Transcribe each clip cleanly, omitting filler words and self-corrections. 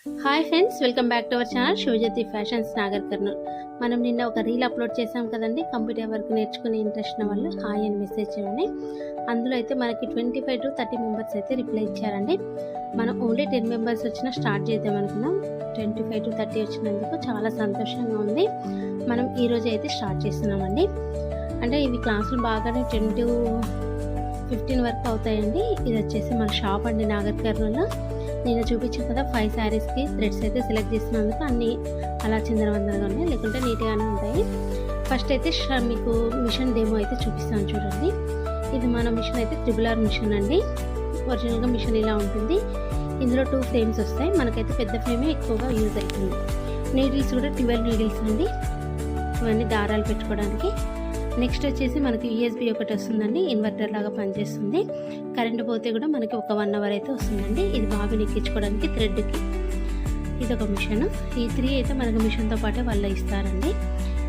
Hi friends, welcome back to our channel Shivajyothi fashions Nagarkurnool. మనం నిన్న ఒక రీల్ అప్లోడ్ చేసాం కదండి. కంప్యూటర్ వర్క్ నేర్చుకునే ఇంట్రెస్ట్ ఉన్న వాళ్ళు హాయ్ అని మెసేజ్ చేయండి. అందులో అయితే మనకి 25 to 30 మెంబర్స్ అయితే రిప్లై ఇచ్చారండి. మనం ఓన్లీ 10 మెంబర్స్ వచ్చినా స్టార్ట్ చేద్దాం అనుకున్నాం. 25 to 30 వచ్చినందుకు చాలా సంతోషంగా ఉంది. మనం ఈరోజు అయితే స్టార్ట్ చేస్తున్నామండి. అంటే ఇవి క్లాసులు బాగానే 10 to 15 వరకు అవుతాయండి. ఇది వచ్చేసి మన షాప్ అండి నాగర్ కర్నూల్లో. నేను చూపించాను కదా 5 శారీస్కి థ్రెడ్స్ అయితే సెలెక్ట్ చేసినందుకు అన్నీ అలా చిందరవందరగా ఉన్నాయి, లేకుంటే నీట్గానే ఉంటాయి. ఫస్ట్ అయితే మీకు మిషన్ డెమో అయితే చూపిస్తాను చూడండి. ఇది మన మిషన్ అయితే RRR మిషన్ అండి. ఒరిజినల్గా మిషన్ ఇలా ఉంటుంది. ఇందులో 2 ఫ్రేమ్స్ వస్తాయి. మనకైతే పెద్ద ఫ్రేమే ఎక్కువగా యూజ్ అవుతుంది. నీడిల్స్ కూడా 12 నీడిల్స్ అండి. ఇవన్నీ దారాలు పెట్టుకోవడానికి. నెక్స్ట్ వచ్చేసి మనకి USB ఒకటి వస్తుందండి. ఇన్వర్టర్ లాగా పనిచేస్తుంది. కరెంట్ పోతే కూడా మనకి ఒక 1 hour అయితే వస్తుందండి. ఇది బాగా ఎక్కించుకోవడానికి థ్రెడ్కి. ఇది ఒక మిషన్. ఈ 3 అయితే మనకు మిషన్తో పాటే వాళ్ళు ఇస్తారండి.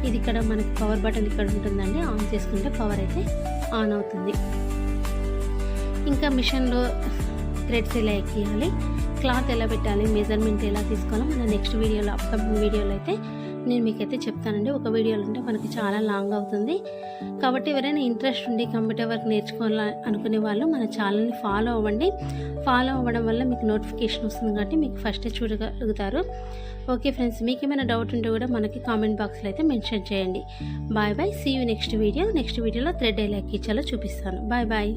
ఇది ఇక్కడ మనకి పవర్ బటన్ ఇక్కడ ఉంటుందండి. ఆన్ చేసుకుంటే పవర్ అయితే ఆన్ అవుతుంది. ఇంకా మిషన్లో థ్రెడ్స్ ఎలా ఎక్కియాలి, క్లాత్ ఎలా పెట్టాలి, మెజర్మెంట్ ఎలా తీసుకోవాలో మన నెక్స్ట్ వీడియోలో, అప్కమింగ్ వీడియోలో అయితే నేను మీకైతే చెప్తానండి. ఒక వీడియోలో అంటే మనకి చాలా లాంగ్ అవుతుంది కాబట్టి ఎవరైనా ఇంట్రెస్ట్ ఉండి కంప్యూటర్ వర్క్ నేర్చుకోవాలని అనుకునే వాళ్ళు మన ఛానల్ని ఫాలో అవ్వండి. ఫాలో అవ్వడం వల్ల మీకు నోటిఫికేషన్ వస్తుంది కాబట్టి మీకు ఫస్టే చూడగలుగుతారు. ఓకే ఫ్రెండ్స్, మీకు ఏమైనా డౌట్ ఉంటే కూడా మనకి కామెంట్ బాక్స్లో అయితే మెన్షన్ చేయండి. Bye bye, see you next video. Next వీడియోలో థ్రెడ్ ఎలా ఎక్కించాలో చూపిస్తాను. Bye bye.